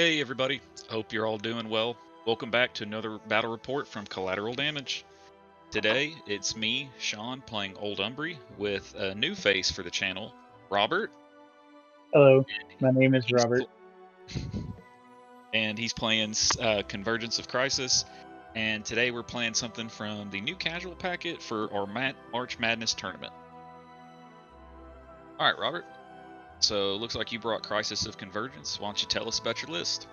Hey everybody, hope you're all doing well. Welcome back to another battle report from Collateral Damage. Today, it's me, Sean, playing Old Umbrey with a new face for the channel, Robert. Hello, my name is Robert. And he's playing Convergence of Crisis. And today we're playing something from the new casual packet for our March Madness tournament. Alright, Robert. So, looks like you brought Crisis of Convergence. Why don't you tell us about your list?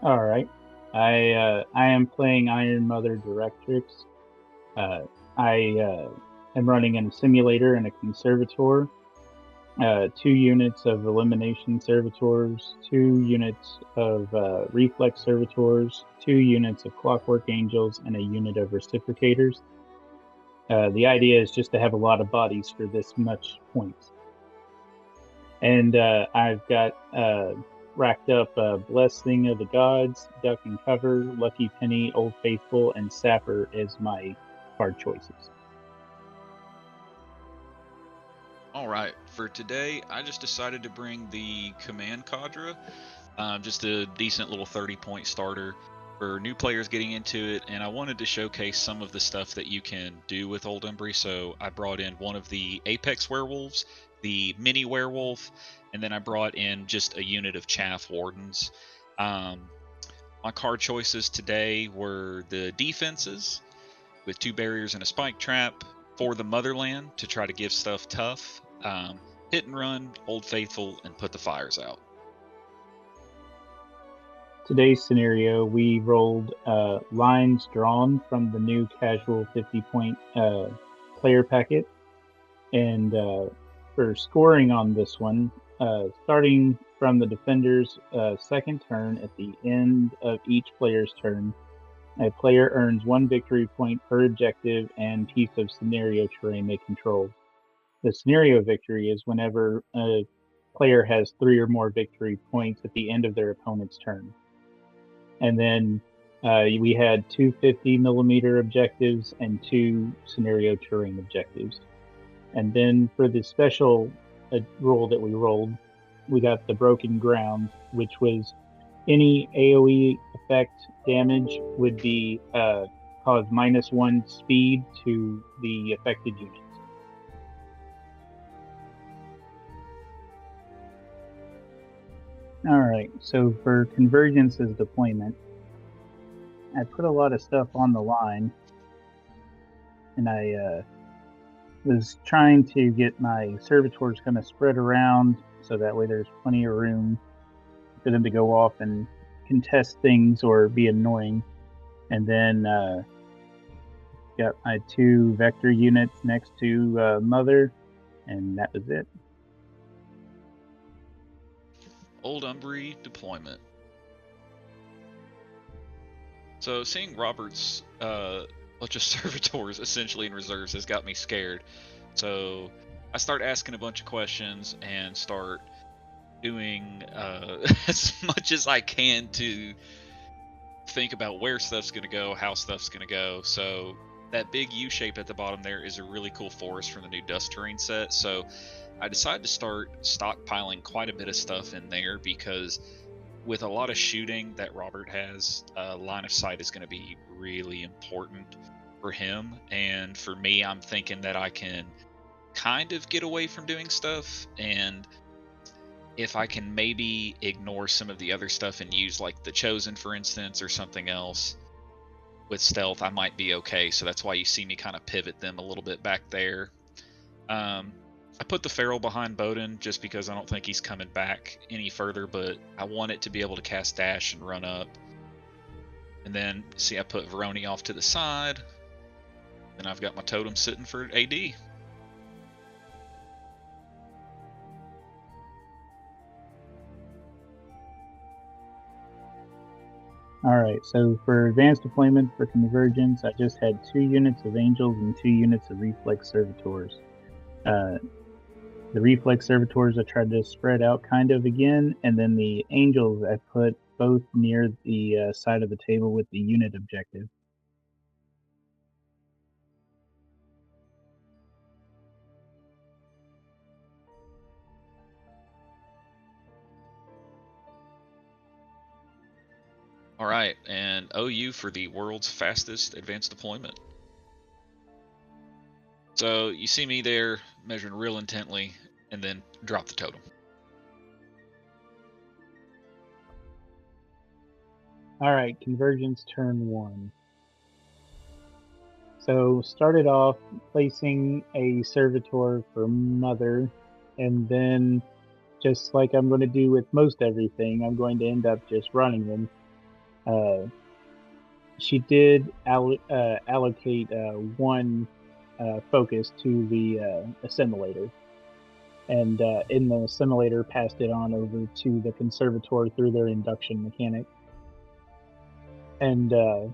All right, I am playing Iron Mother Directrix. I am running a simulator and a conservator. 2 units of elimination servitors, 2 units of reflex servitors, 2 units of clockwork angels, and a unit of reciprocators. The idea is just to have a lot of bodies for this much points. And I've got racked up Blessing of the Gods, Duck and Cover, Lucky Penny, Old Faithful, and Sapper as my card choices. Alright, for today, I just decided to bring the Command Cadre, just a decent little 30-point starter for new players getting into it, and I wanted to showcase some of the stuff that you can do with Old Umbrey, so I brought in one of the Apex Werewolves, the Mini Werewolf, and then I brought in just a unit of Chaff Wardens. My card choices today were the defenses, with 2 barriers and a spike trap, for the Motherland to try to give stuff tough, hit and run, Old Faithful, and put the fires out. Today's scenario, we rolled lines drawn from the new casual 50-point player packet. And for scoring on this one, starting from the defender's second turn at the end of each player's turn, a player earns 1 victory point per objective and piece of scenario terrain they control. The scenario victory is whenever a player has 3 or more victory points at the end of their opponent's turn. And then we had 2 50mm objectives and 2 scenario terrain objectives. And then for the special roll that we rolled, we got the Broken Ground, which was any AoE effect damage would be cause -1 speed to the affected units. Alright, so for Convergence's deployment, I put a lot of stuff on the line, and I was trying to get my servitors kind of spread around so that way there's plenty of room for them to go off and contest things or be annoying. And then got my 2 vector units next to Mother, and that was it. Old Umbrey deployment. So seeing Robert's bunch of servitors essentially in reserves has got me scared. So I start asking a bunch of questions and start doing as much as I can to think about where stuff's going to go, how stuff's going to go. So that big U shape at the bottom there is a really cool forest from the new Dust Terrain set. So I decided to start stockpiling quite a bit of stuff in there because with a lot of shooting that Robert has, line of sight is going to be really important for him. And for me, I'm thinking that I can kind of get away from doing stuff, and if I can maybe ignore some of the other stuff and use like the Chosen, for instance, or something else with stealth, I might be okay. So that's why you see me kind of pivot them a little bit back there. I put the Feral behind Bohdan just because I don't think he's coming back any further, but I want it to be able to cast dash and run up. And then, see, I put Veroni off to the side. And I've got my totem sitting for AD. Alright, so for advanced deployment for Convergence, I just had 2 units of Angels and 2 units of Reflex Servitors. The Reflex Servitors I tried to spread out kind of again, and then the Angels I put both near the side of the table with the unit objective. All right, and OU for the world's fastest advanced deployment. So you see me there measuring real intently, and then drop the totem. All right, Convergence turn 1. So started off placing a servitor for Mother, and then just like I'm going to do with most everything, I'm going to end up just running them. She did allocate one focus to the assimilator, and in the assimilator passed it on over to the conservator through their induction mechanic. And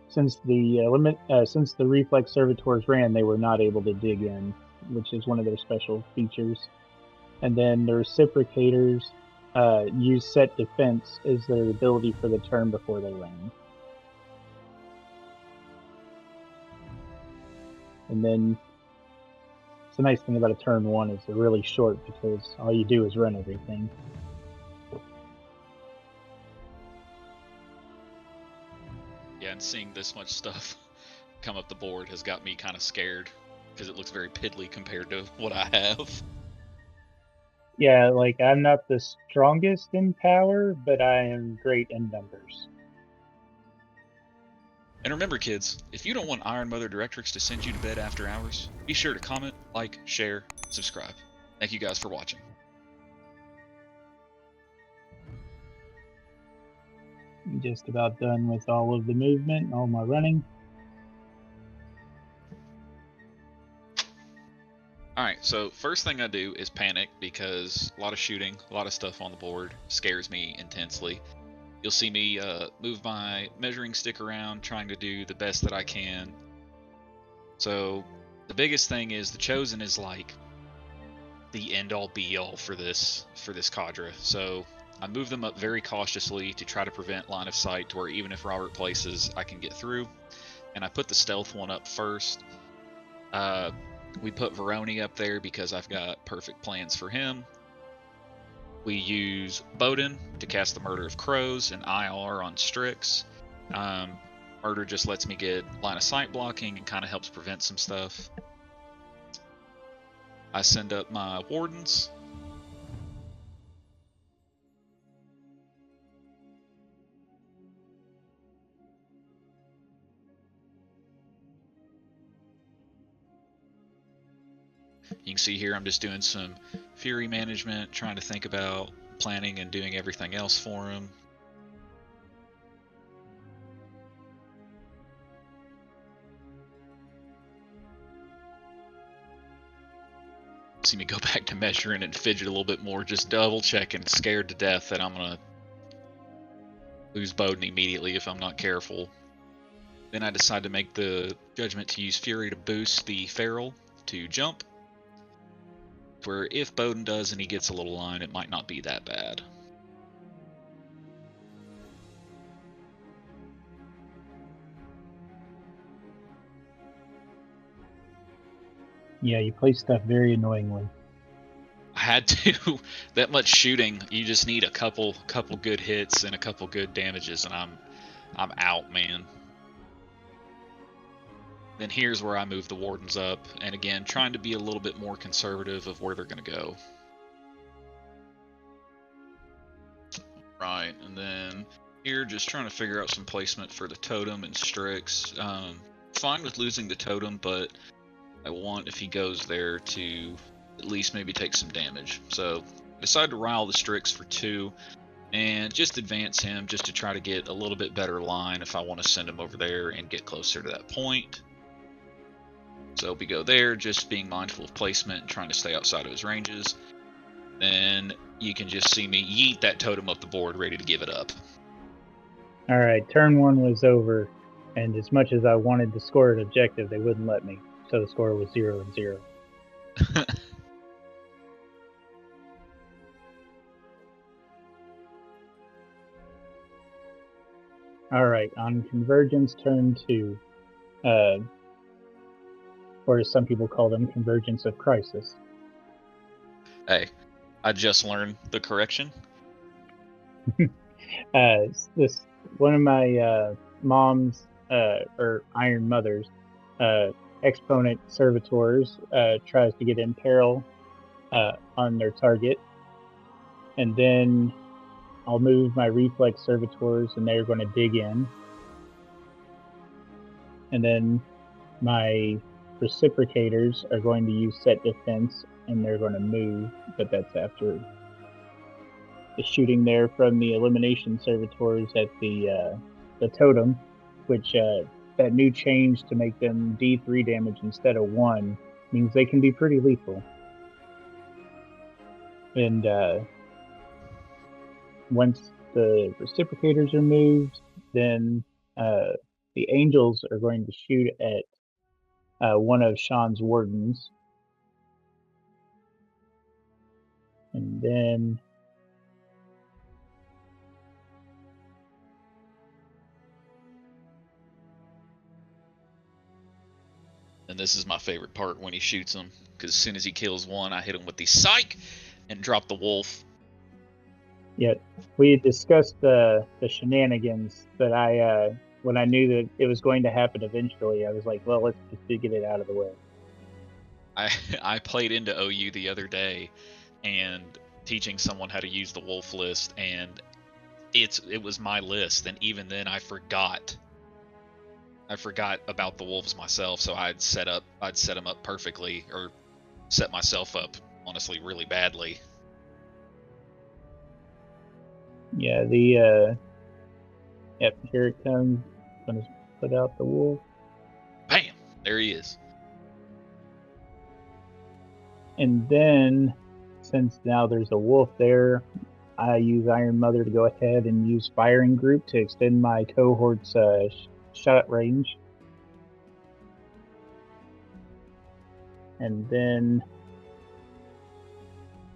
since the reflex servitors ran, they were not able to dig in, which is one of their special features. And then the reciprocators use set defense as their ability for the turn before they land. And then it's the nice thing about a turn 1 is they're really short because all you do is run everything. Yeah, and seeing this much stuff come up the board has got me kind of scared because it looks very piddly compared to what I have. Yeah, like I'm not the strongest in power, but I am great in numbers. And remember, kids, if you don't want Iron Mother Directrix to send you to bed after hours, be sure to comment, like, share, subscribe. Thank you guys for watching. I'm just about done with all of the movement, all my running. Alright, so first thing I do is panic because a lot of shooting, a lot of stuff on the board scares me intensely. You'll see me move my measuring stick around, trying to do the best that I can. So the biggest thing is the Chosen is like the end-all be-all for this cadre. So I move them up very cautiously to try to prevent line of sight to where even if Robert places, I can get through. And I put the stealth one up first. We put Veroni up there because I've got perfect plans for him. We use Bohdan to cast the Murder of Crows and IR on Strix. Murder just lets me get line of sight blocking and kind of helps prevent some stuff. I send up my Wardens. You can see here I'm just doing some Fury management, trying to think about planning and doing everything else for him. See me go back to measuring and fidget a little bit more, just double checking, scared to death that I'm gonna lose Bohdan immediately if I'm not careful. Then I decide to make the judgment to use Fury to boost the Feral to jump, where if Bohdan does and he gets a little line, it might not be that bad. Yeah, you play stuff very annoyingly. I had to. That much shooting, you just need a couple good hits and a couple good damages, and I'm out, man. Then here's where I move the Wardens up, and again, trying to be a little bit more conservative of where they're going to go. Right, and then here, just trying to figure out some placement for the Totem and Strix. Fine with losing the Totem, but I want, if he goes there, to at least maybe take some damage. So I decided to rile the Strix for 2, and just advance him just to try to get a little bit better line if I want to send him over there and get closer to that point. So we go there, just being mindful of placement and trying to stay outside of his ranges. Then you can just see me yeet that totem up the board, ready to give it up. All right, turn 1 was over, and as much as I wanted to score an objective, they wouldn't let me. So the score was 0-0. All right, on Convergence turn 2, or as some people call them, Convergence of Crisis. Hey, I just learned the correction. This one of my mom's or Iron Mother's exponent servitors tries to get imperil on their target, and then I'll move my reflex servitors, and they're going to dig in, and then my reciprocators are going to use set defense, and they're going to move, but that's after the shooting there from the elimination servitors at the totem, which that new change to make them D3 damage instead of 1 means they can be pretty lethal. And once the reciprocators are moved, then the angels are going to shoot at one of Sean's wardens. And then And this is my favorite part when he shoots them, because as soon as he kills one, I hit him with the psych and drop the wolf. yeah, we discussed the shenanigans, but I when I knew that it was going to happen eventually, I was like, well, let's just get it out of the way. I played into OU the other day and teaching someone how to use the wolf list, and it was my list, and even then I forgot about the wolves myself, so I'd set them up perfectly, or set myself up honestly really badly. Yeah, yep, here it comes. I'm gonna put out the wolf. Bam! There he is. And then, since now there's a wolf there, I use Iron Mother to go ahead and use Firing Group to extend my cohort's shot range. And then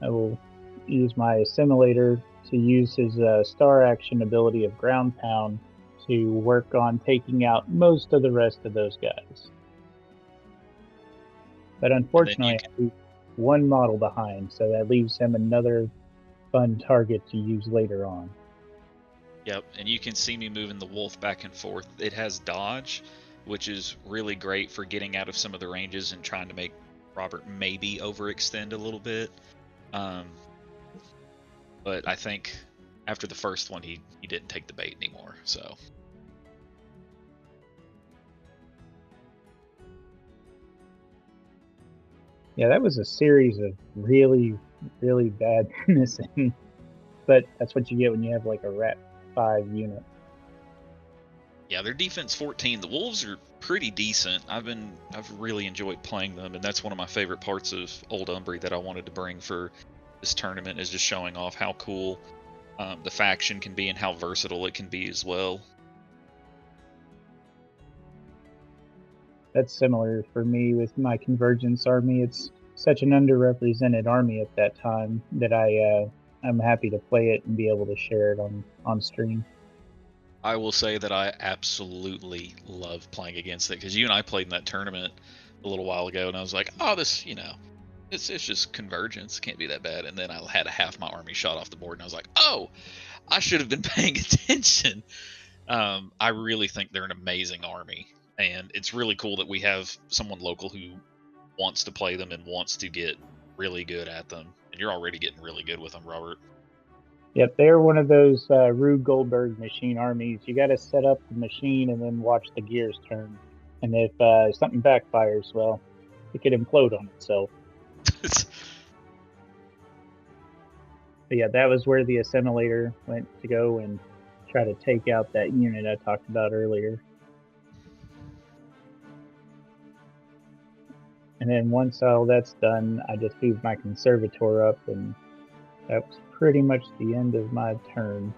I will use my Assimilator to use his star action ability of Ground Pound to work on taking out most of the rest of those guys. But unfortunately, I leave one model behind, so that leaves him another fun target to use later on. Yep, and you can see me moving the wolf back and forth. It has dodge, which is really great for getting out of some of the ranges and trying to make Robert maybe overextend a little bit. But I think after the first one, he didn't take the bait anymore, so. Yeah, that was a series of really, really bad missing. But that's what you get when you have like a Rat 5 unit. Yeah, their defense 14. The Wolves are pretty decent. I've really enjoyed playing them, and that's one of my favorite parts of Old Umbrey that I wanted to bring for this tournament, is just showing off how cool the faction can be and how versatile it can be as well. That's similar for me with my Convergence army. It's such an underrepresented army at that time that I'm happy to play it and be able to share it on stream. I will say that I absolutely love playing against it, because you and I played in that tournament a little while ago, and I was like, oh, this, it's just Convergence, can't be that bad. And then I had half my army shot off the board, and I was like, oh, I should have been paying attention. I really think they're an amazing army, and it's really cool that we have someone local who wants to play them and wants to get really good at them. And you're already getting really good with them, Robert. Yep, they're one of those Rube Goldberg machine armies. You got to set up the machine and then watch the gears turn. And if something backfires, well, it could implode on itself. But yeah, that was where the Assimilator went to go and try to take out that unit I talked about earlier. And then once all that's done, I just moved my Conservator up, and that was pretty much the end of my turn.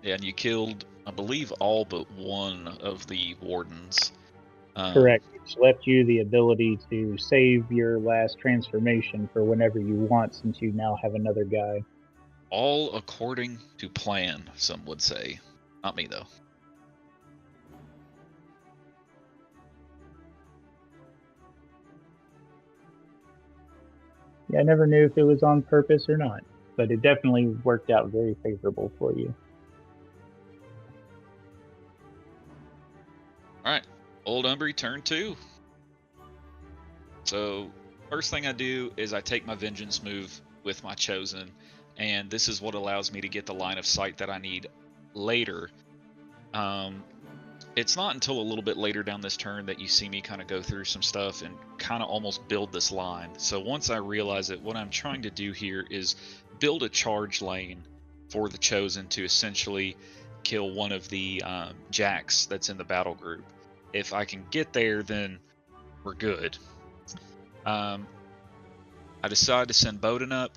Yeah, and you killed, I believe, all but one of the wardens. Correct, which left you the ability to save your last transformation for whenever you want, since you now have another guy. All according to plan, some would say. Not me, though. Yeah, I never knew if it was on purpose or not, but it definitely worked out very favorable for you. All right, Old Umbrey, turn 2. So first thing I do is I take my vengeance move with my chosen, and this is what allows me to get the line of sight that I need later. It's not until a little bit later down this turn that you see me kind of go through some stuff and kind of almost build this line. So once I realize it, what I'm trying to do here is build a charge lane for the chosen to essentially kill one of the jacks that's in the battle group. If I can get there, then we're good. I decide to send Bohdan up.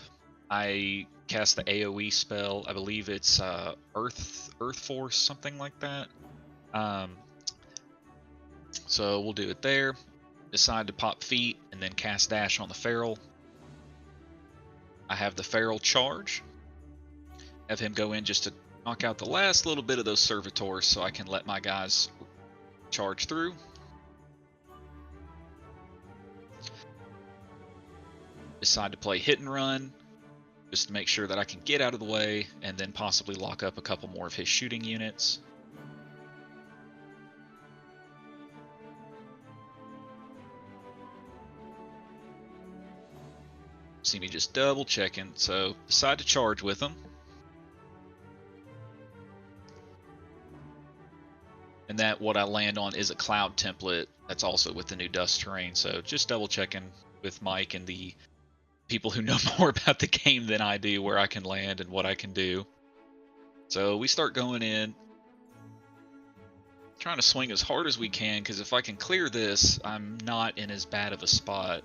I cast the AoE spell. I believe it's Earth Force, something like that. So we'll do it there. Decide to pop feet and then cast dash on the feral. I have the feral charge. Have him go in just to knock out the last little bit of those servitors so I can let my guys charge through. Decide to play hit and run just to make sure that I can get out of the way and then possibly lock up a couple more of his shooting units. See me just double checking, so decide to charge with them. And that what I land on is a cloud template that's also with the new dust terrain, so just double checking with Mike and the people who know more about the game than I do where I can land and what I can do. So we start going in, trying to swing as hard as we can, because if I can clear this, I'm not in as bad of a spot.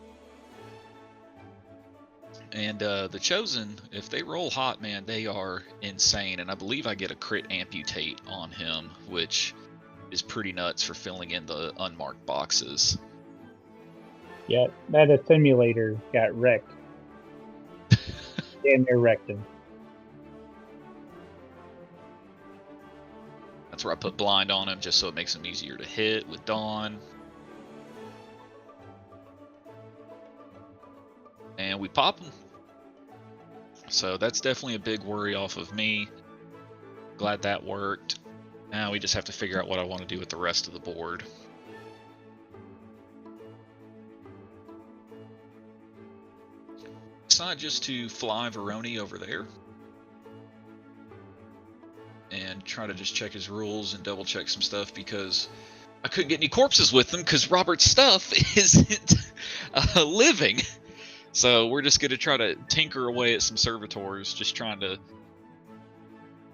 And the Chosen, if they roll hot, man, they are insane. And I believe I get a crit amputate on him, which is pretty nuts for filling in the unmarked boxes. Yeah, that assimilator got wrecked. Damn near wrecked him. That's where I put blind on him, just so it makes him easier to hit with Dawn. And we pop him. So that's definitely a big worry off of me. Glad that worked. Now we just have to figure out what I want to do with the rest of the board. Decide just to fly Veroni over there. And try to just check his rules and double check some stuff, because I couldn't get any corpses with them because Robert's stuff isn't living. So we're just going to try to tinker away at some servitors, just trying to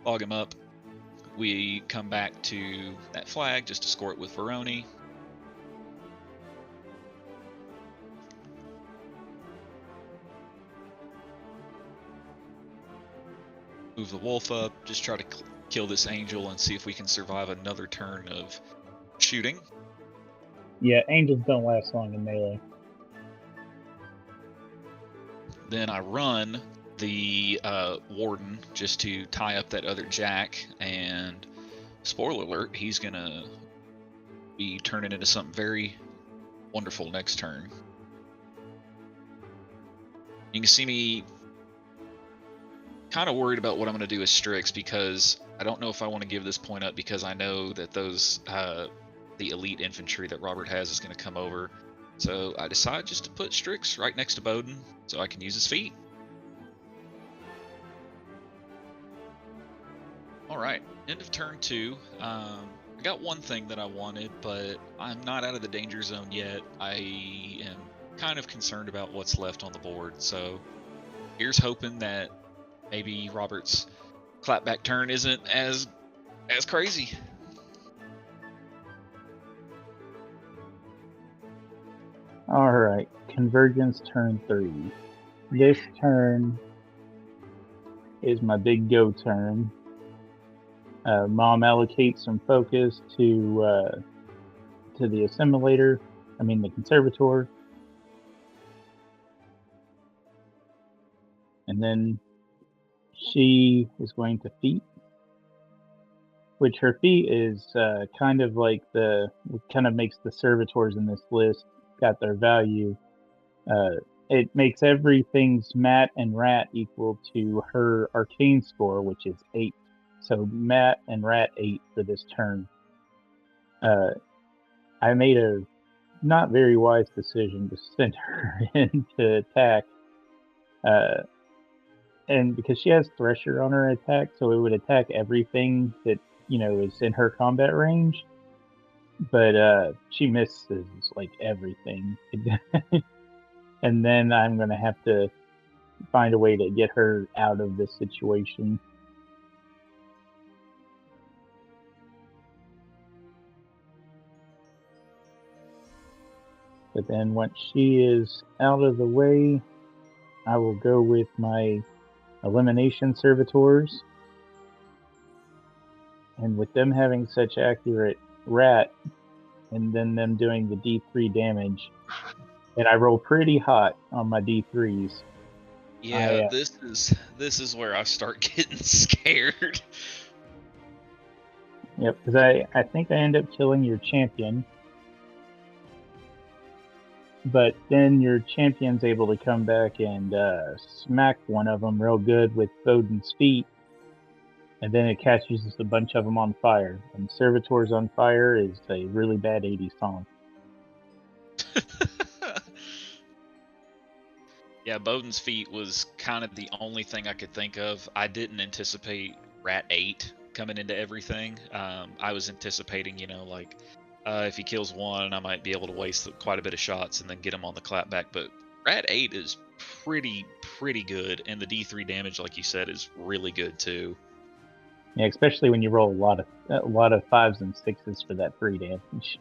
fog him up. We come back to that flag just to score it with Veroni. Move the wolf up, just try to kill this angel and see if we can survive another turn of shooting. Yeah, angels don't last long in melee. Then I run the warden just to tie up that other jack, and spoiler alert, he's gonna be turning into something very wonderful next turn. You can see me kind of worried about what I'm going to do with Strix, because I don't know if I want to give this point up, because I know that those the elite infantry that Robert has is going to come over. So I decide just to put Strix right next to Bohdan so I can use his feet. Alright, end of turn 2. I got one thing that I wanted, but I'm not out of the danger zone yet. I am kind of concerned about what's left on the board, so here's hoping that maybe Robert's clapback turn isn't as crazy. Alright, Convergence turn 3. This turn is my big go turn. Mom allocates some focus to the assimilator, the conservator. And then she is going to feat, which her feat is kind of like makes the servitors in this list got their value it makes everything's mat and rat equal to her arcane score, which is 8. So mat and rat 8 for this turn. I made a not very wise decision to send her in to attack. And because she has Thresher on her attack, so it would attack everything that, is in her combat range. But she misses, like, everything. And then I'm going to have to find a way to get her out of this situation. But then once she is out of the way, I will go with my elimination servitors. And with them having such accurate rat, and then them doing the D3 damage, and I roll pretty hot on my D3s. Yeah, this is where I start getting scared. Yep, because I think I end up killing your champion. But then your champion's able to come back and smack one of them real good with Bohdan's feet. And then it catches a bunch of them on fire. And Servitors on Fire is a really bad 80s song. Yeah, Bohdan's feet was kind of the only thing I could think of. I didn't anticipate Rat 8 coming into everything. I was anticipating, if he kills one, I might be able to waste quite a bit of shots and then get him on the clapback. But Rat 8 is pretty good, and the D3 damage, like you said, is really good too. Yeah, especially when you roll a lot of 5s and 6s for that 3 damage.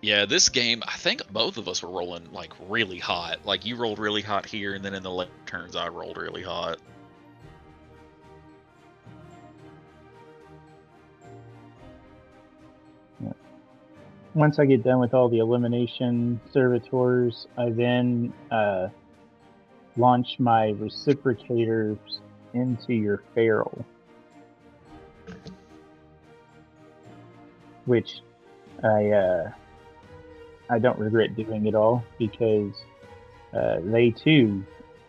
Yeah, this game, I think both of us were rolling, like, really hot. Like, you rolled really hot here, and then in the late turns, I rolled really hot. Yeah. Once I get done with all the elimination servitors, I then launch my reciprocators into your feral. Which I don't regret doing at all, because they too,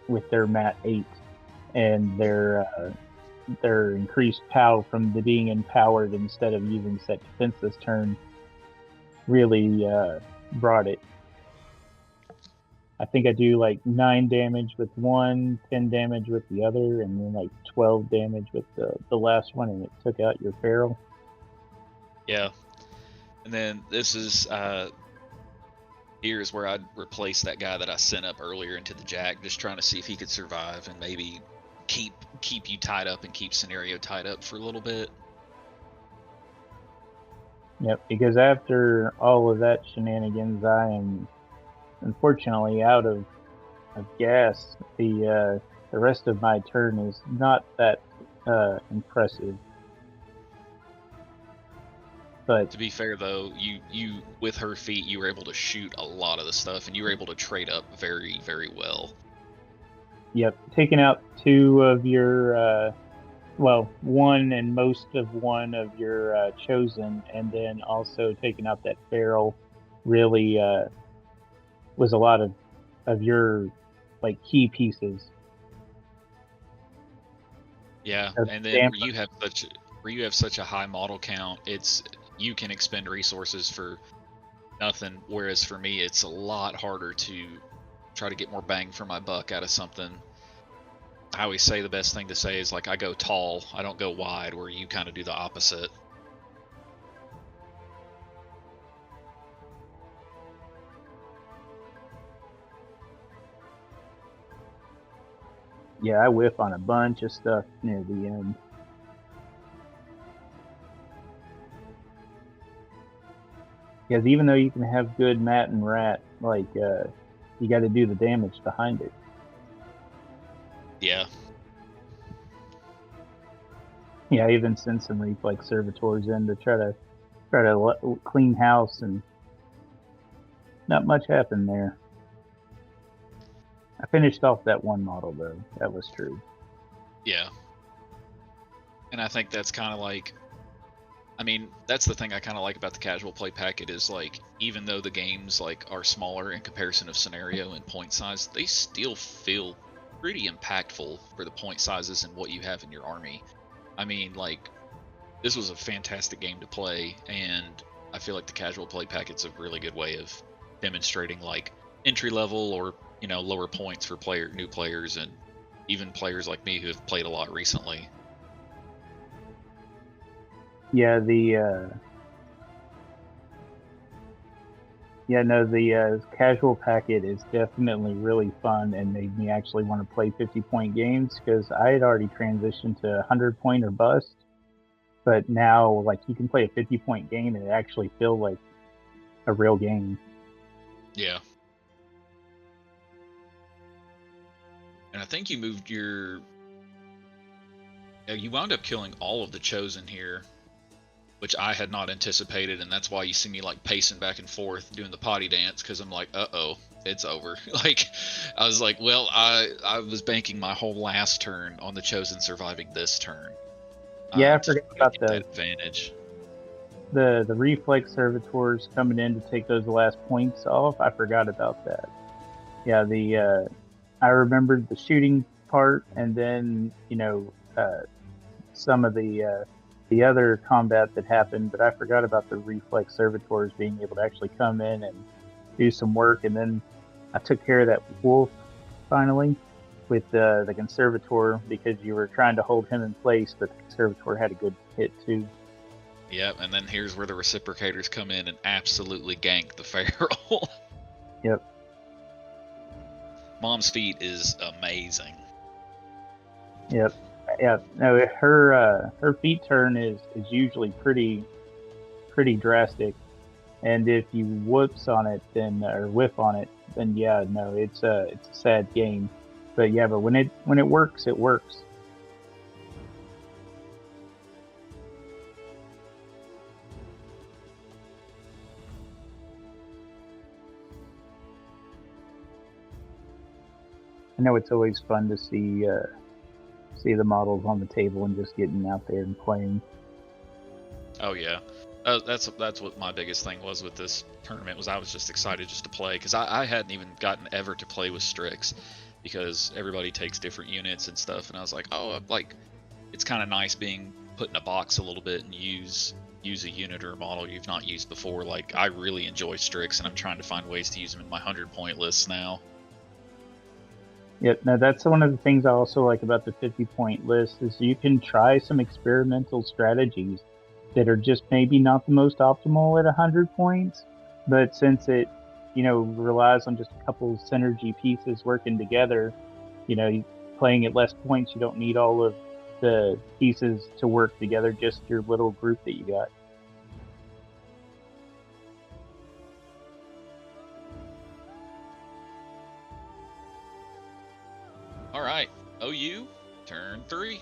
with their mat 8 and their increased POW from the being empowered instead of using set defense this turn, really brought it. I think I do like 9 damage with one, 10 damage with the other, and then like 12 damage with the last one, and it took out your feral. Yeah. And then this is here's where I'd replace that guy that I sent up earlier into the Jack, just trying to see if he could survive and maybe keep you tied up and keep Scenario tied up for a little bit. Yep, because after all of that shenanigans, I am unfortunately out of gas. The rest of my turn is not that impressive. But to be fair, though, you with her feet, you were able to shoot a lot of the stuff, and you were able to trade up very, very well. Yep, taking out 2 of your, one and most of one of your chosen, and then also taking out that feral really was a lot of your like key pieces. Yeah, and then where you have such a high model count, you can expend resources for nothing, whereas for me it's a lot harder to try to get more bang for my buck out of something. I always say the best thing to say is, like, I go tall, I don't go wide, where you kind of do the opposite. Yeah, I whiff on a bunch of stuff near the end. Because even though you can have good mat and rat, like, you got to do the damage behind it. Yeah. Yeah, I even sent some reflex servitors in to try to clean house, and not much happened there. I finished off that one model, though. That was true. Yeah. And I think that's kind of like I mean, that's the thing I kind of like about the casual play packet is like, even though the games like are smaller in comparison of scenario and point size, they still feel pretty impactful for the point sizes and what you have in your army. I mean, like, this was a fantastic game to play, and I feel like the casual play packet's a really good way of demonstrating like entry level or lower points for new players and even players like me who have played a lot recently. Yeah, the casual packet is definitely really fun and made me actually want to play 50-point games because I had already transitioned to 100-point or bust, but now like you can play a 50-point game and it actually feels like a real game. Yeah. And I think you moved your... You wound up killing all of the Chosen here, which I had not anticipated, and that's why you see me like pacing back and forth doing the potty dance, because I'm like, uh-oh, it's over. Like, I was like, well, I was banking my whole last turn on the Chosen surviving this turn. Yeah, I To forgot try to about get that advantage. the reflex servitors coming in to take those last points off. I forgot about that. Yeah, the I remembered the shooting part, and then some of the other combat that happened, but I forgot about the reflex servitors being able to actually come in and do some work. And then I took care of that wolf finally with the conservator because you were trying to hold him in place, but the conservator had a good hit too. Yep, and then here's where the reciprocators come in and absolutely gank the feral. Yep. Mom's feet is amazing. Yep. Yeah. No, her feet turn is usually pretty drastic, and if you whoops on it, then or whiff on it, then yeah, no, it's a sad game. But yeah, but when it works, it works. I know it's always fun to see the models on the table and just getting out there and playing. Oh yeah, that's what my biggest thing was with this tournament, was I was just excited just to play, because I hadn't even gotten ever to play with Strix, because everybody takes different units and stuff, and I was like, oh, like, it's kind of nice being put in a box a little bit and use a unit or a model you've not used before. Like, I really enjoy Strix, and I'm trying to find ways to use them in my 100-point lists now. Yep. Now that's one of the things I also like about the 50-point list is you can try some experimental strategies that are just maybe not the most optimal at 100 points, but since it relies on just a couple synergy pieces working together, playing at less points, you don't need all of the pieces to work together, just your little group that you got. All right, OU, turn 3.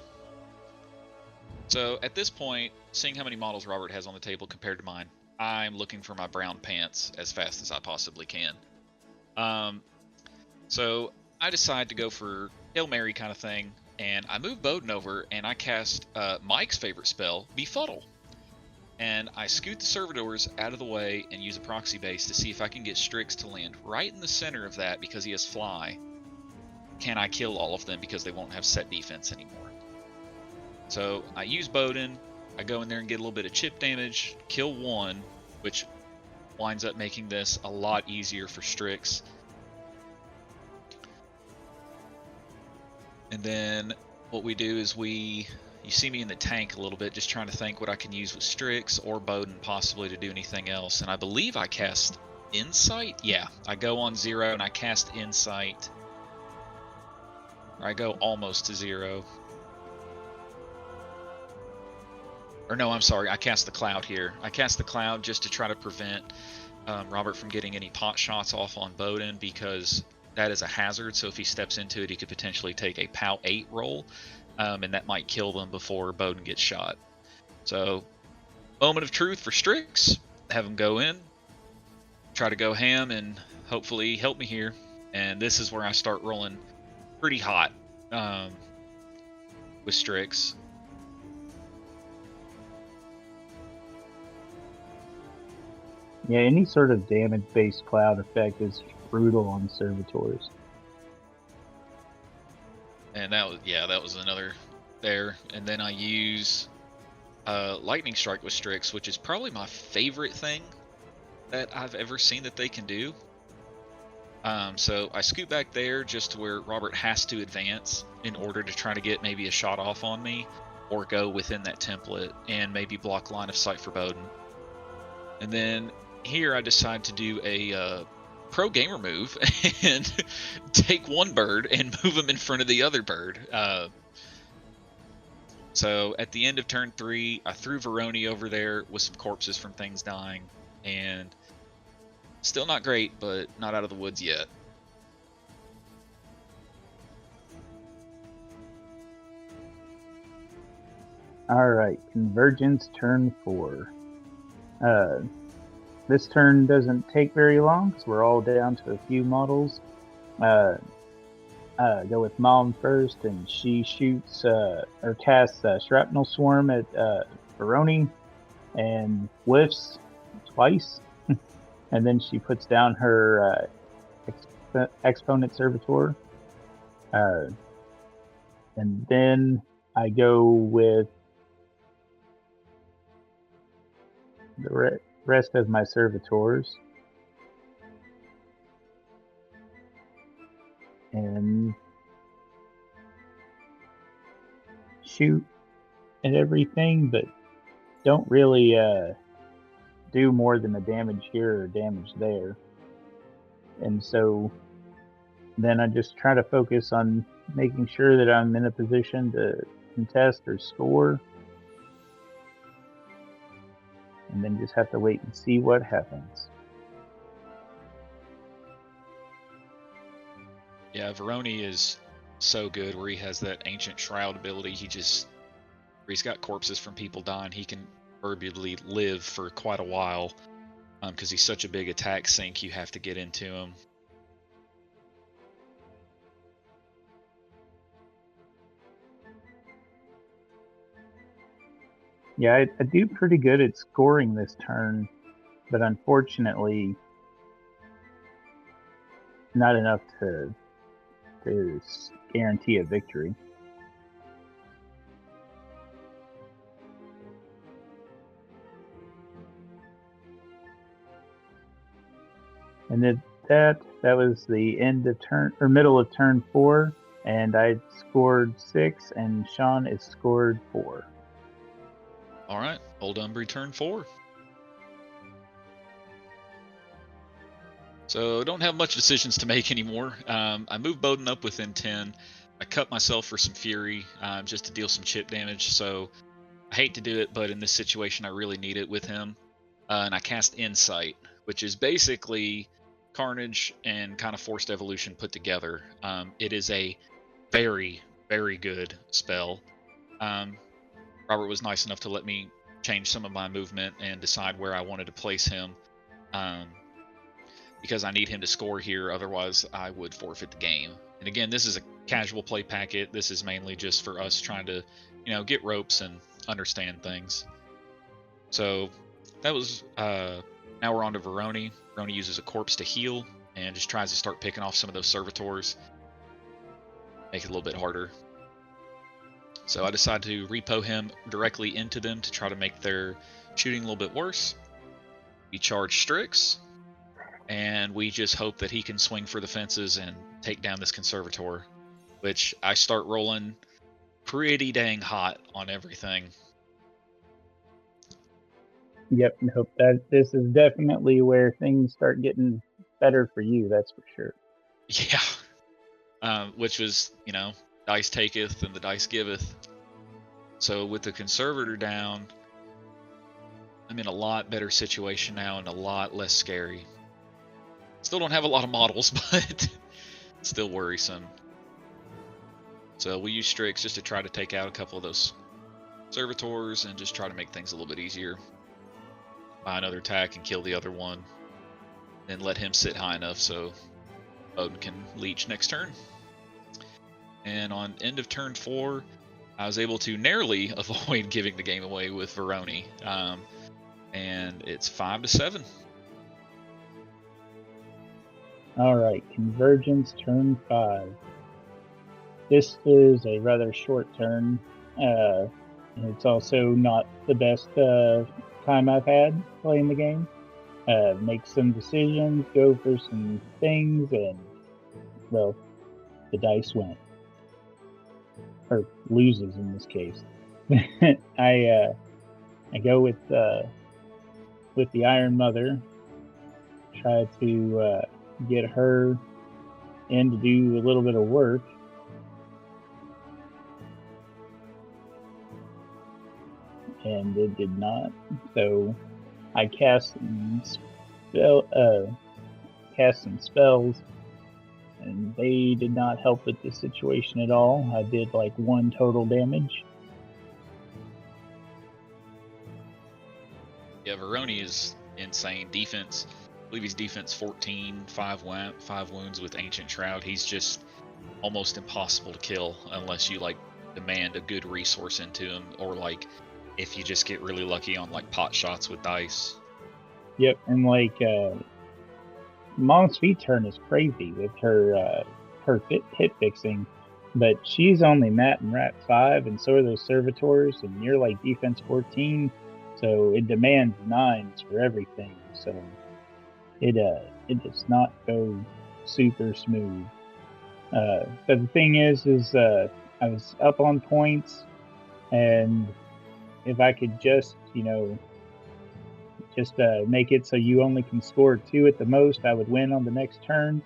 So at this point, seeing how many models Robert has on the table compared to mine, I'm looking for my brown pants as fast as I possibly can. So I decide to go for Hail Mary kind of thing, and I move Bohdan over, and I cast Mike's favorite spell, Befuddle. And I scoot the servitors out of the way and use a proxy base to see if I can get Strix to land right in the center of that because he has fly. Can I kill all of them because they won't have set defense anymore? So I use Bohdan, I go in there and get a little bit of chip damage, kill one, which winds up making this a lot easier for Strix. And then what we do is you see me in the tank a little bit, just trying to think what I can use with Strix or Bohdan possibly to do anything else. And I believe I cast Insight? Yeah, I go on 0 and I cast Insight. I go almost to 0. Or no, I'm sorry, I cast the Cloud here. I cast the Cloud just to try to prevent Robert from getting any pot shots off on Bohdan, because that is a hazard, so if he steps into it, he could potentially take a POW 8 roll, and that might kill them before Bohdan gets shot. So, moment of truth for Strix. Have him go in, try to go ham, and hopefully help me here. And this is where I start rolling pretty hot with Strix. Yeah, any sort of damage-based cloud effect is brutal on servitors. And that was another there. And then I use lightning strike with Strix, which is probably my favorite thing that I've ever seen that they can do. So I scoot back there just to where Robert has to advance in order to try to get maybe a shot off on me, or go within that template and maybe block line of sight for Bohdan. And then here I decide to do a pro gamer move and take one bird and move him in front of the other bird. So at the end of turn 3, I threw Veroni over there with some corpses from things dying, and still not great, but not out of the woods yet. Alright, Convergence turn 4. This turn doesn't take very long because we're all down to a few models. Go with Mom first, and she shoots or casts Shrapnel Swarm at Veroni and whiffs twice. And then she puts down her Exponent Servitor. And then I go with the rest of my servitors. And shoot at everything, but don't really do more than the damage here or damage there. And so then I just try to focus on making sure that I'm in a position to contest or score. And then just have to wait and see what happens. Yeah, Veroni is so good where he has that Ancient Shroud ability. Where he's got corpses from people dying, he can proverbially live for quite a while, because he's such a big attack sink. You have to get into him. Yeah, I do pretty good at scoring this turn, but unfortunately not enough to guarantee a victory. And then that was the end of turn or middle of turn 4, and I scored 6, and Sean is scored 4. All right, Old Umbrey turn 4. So don't have much decisions to make anymore. I moved Bohdan up within 10. I cut myself for some fury, just to deal some chip damage. So I hate to do it, but in this situation I really need it with him. And I cast Insight, which is basically Carnage and kind of Forced Evolution put together. It is a very, very good spell. Robert was nice enough to let me change some of my movement and decide where I wanted to place him, because I need him to score here, otherwise I would forfeit the game. And again, this is a casual play packet. This is mainly just for us trying to, get ropes and understand things. So that was, now we're on to Veroni. Veroni uses a corpse to heal and just tries to start picking off some of those servitors. Make it a little bit harder. So I decide to repo him directly into them to try to make their shooting a little bit worse. We charge Strix, and we just hope that he can swing for the fences and take down this conservator, which I start rolling pretty dang hot on everything. Yep, nope. This is definitely where things start getting better for you, that's for sure. Yeah. Which was, dice taketh and the dice giveth. So with the conservator down, I'm in a lot better situation now and a lot less scary. Still don't have a lot of models, but still worrisome. So we use Strix just to try to take out a couple of those servitors and just try to make things a little bit easier. Buy another attack and kill the other one. Then let him sit high enough so Bohdan can leech next turn. And on end of turn 4, I was able to narrowly avoid giving the game away with Veroni. And it's 5-7. Alright, Convergence turn 5. This is a rather short turn. It's also not the best time I've had playing the game. Make some decisions, go for some things, and, well, the dice win. Or loses in this case. I go with the Iron Mother, try to get her in to do a little bit of work. And it did not. So I cast some spells, and they did not help with the situation at all. I did like 1 total damage. Yeah, Veroni is insane. Defense, I believe he's defense 14, 5 wounds with Ancient Shroud. He's just almost impossible to kill unless you like demand a good resource into him, or like if you just get really lucky on like pot shots with dice. Yep, and like Mom's feet turn is crazy with her hit fixing, but she's only mat and rat 5, and so are those servitors, and you're like defense 14, so it demands 9s for everything. So it does not go super smooth. But the thing is I was up on points, and if I could just make it so you only can score 2 at the most, I would win on the next turn.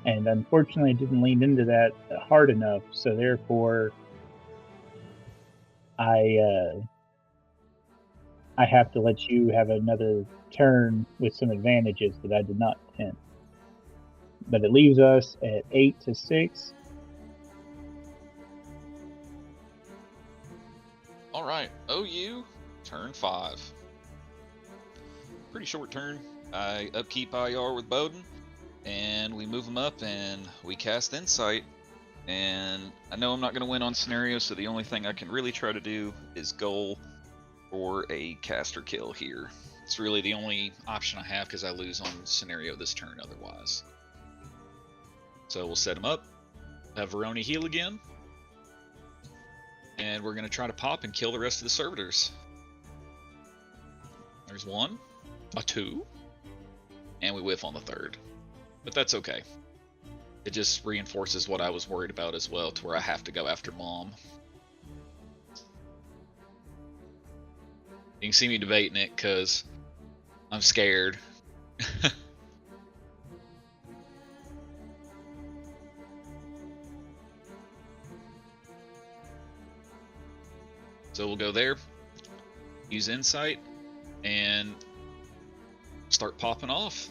And unfortunately, I didn't lean into that hard enough, so therefore I have to let you have another turn with some advantages that I did not intend. But it leaves us at 8-6. All right, OU, turn 5. Pretty short turn. I upkeep IR with Bohdan, and we move him up, and we cast Insight. And I know I'm not going to win on scenario, so the only thing I can really try to do is goal for a caster kill here. It's really the only option I have because I lose on scenario this turn otherwise. So we'll set him up, have Veroni heal again, and we're going to try to pop and kill the rest of the servitors. There's 1, a 2, and we whiff on the 3rd. But that's okay. It just reinforces what I was worried about as well, to where I have to go after Mom. You can see me debating it because I'm scared. So we'll go there, use Insight, and start popping off.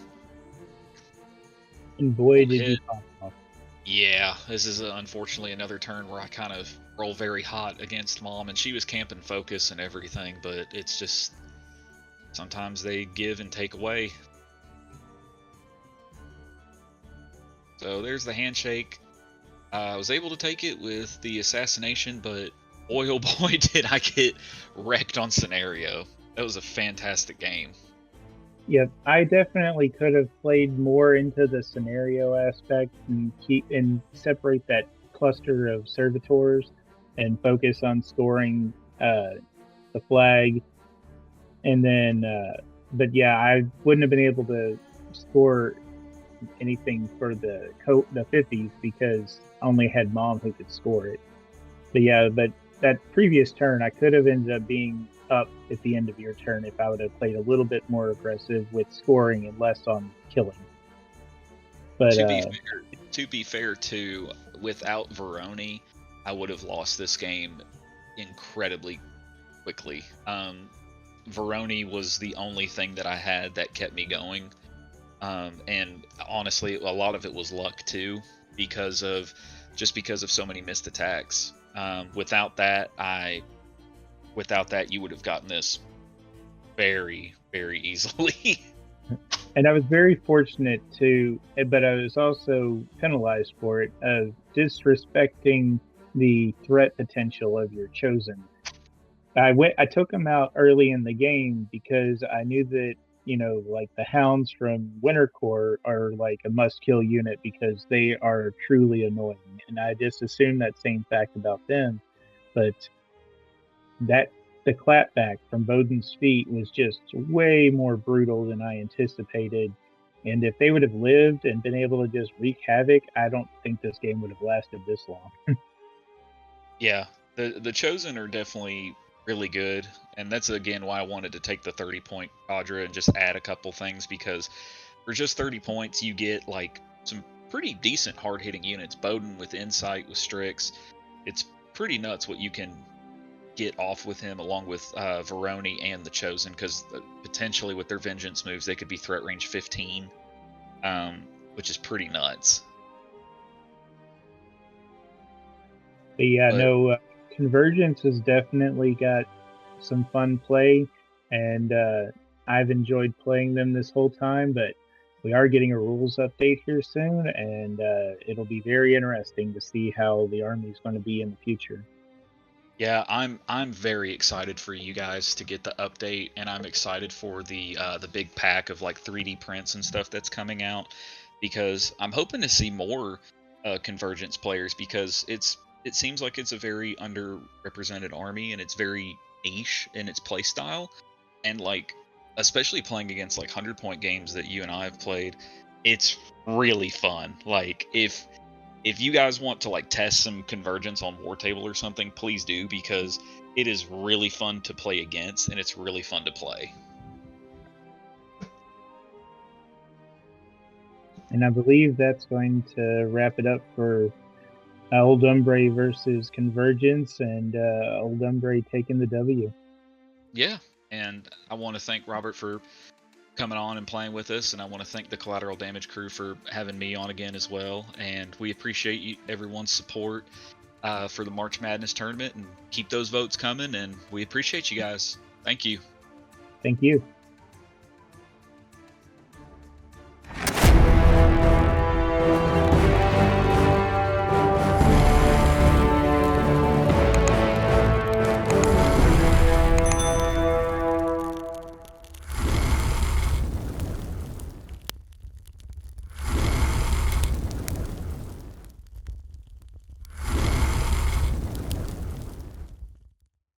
And boy, did you pop off. Yeah, this is unfortunately another turn where I kind of roll very hot against Mom, and she was camping focus and everything, but it's just sometimes they give and take away. So there's the handshake. I was able to take it with the assassination, but boy oh boy did I get wrecked on scenario. That was a fantastic game. Yep, I definitely could have played more into the scenario aspect and separate that cluster of servitors and focus on scoring the flag. And then, but yeah, I wouldn't have been able to score anything for the 50s because I only had Mom who could score it. But yeah, but that previous turn, I could have ended up being up at the end of your turn if I would have played a little bit more aggressive with scoring and less on killing. But to be fair too, without Veroni, I would have lost this game incredibly quickly. Veroni was the only thing that I had that kept me going. And honestly, a lot of it was luck too, because of so many missed attacks. Without that, you would have gotten this very, very easily. And I was very fortunate but I was also penalized for it, of disrespecting the threat potential of your chosen. I took him out early in the game because I knew that, like the hounds from Winter Corps are like a must-kill unit because they are truly annoying, and I just assume that same fact about them. But that the clapback from Bohdan's feet was just way more brutal than I anticipated. And if they would have lived and been able to just wreak havoc, I don't think this game would have lasted this long. Yeah, the Chosen are definitely really good, and that's again why I wanted to take the 30-point Cadre and just add a couple things, because for just 30 points you get like some pretty decent hard-hitting units. Bohdan with Insight with Strix, it's pretty nuts what you can get off with him, along with Veroni and the Chosen, because potentially with their Vengeance moves they could be threat range 15, which is pretty nuts. But yeah, But no, Convergence has definitely got some fun play, and I've enjoyed playing them this whole time. But we are getting a rules update here soon, and it'll be very interesting to see how the army is going to be in the future. yeah, I'm very excited for you guys to get the update, and I'm excited for the big pack of like 3D prints and stuff that's coming out, because I'm hoping to see more Convergence players, because it seems like it's a very underrepresented army, and it's very niche in its play style, and like especially playing against like 100-point games that you and I have played, it's really fun. Like if you guys want to like test some Convergence on War Table or something, please do, because it is really fun to play against, and it's really fun to play. And I believe that's going to wrap it up for Old Umbrey versus Convergence, and Old Umbrey taking the W. Yeah, and I want to thank Robert for coming on and playing with us, and I want to thank the Collateral Damage crew for having me on again as well. And we appreciate everyone's support for the March Madness tournament, and keep those votes coming, and we appreciate you guys. Thank you. Thank you.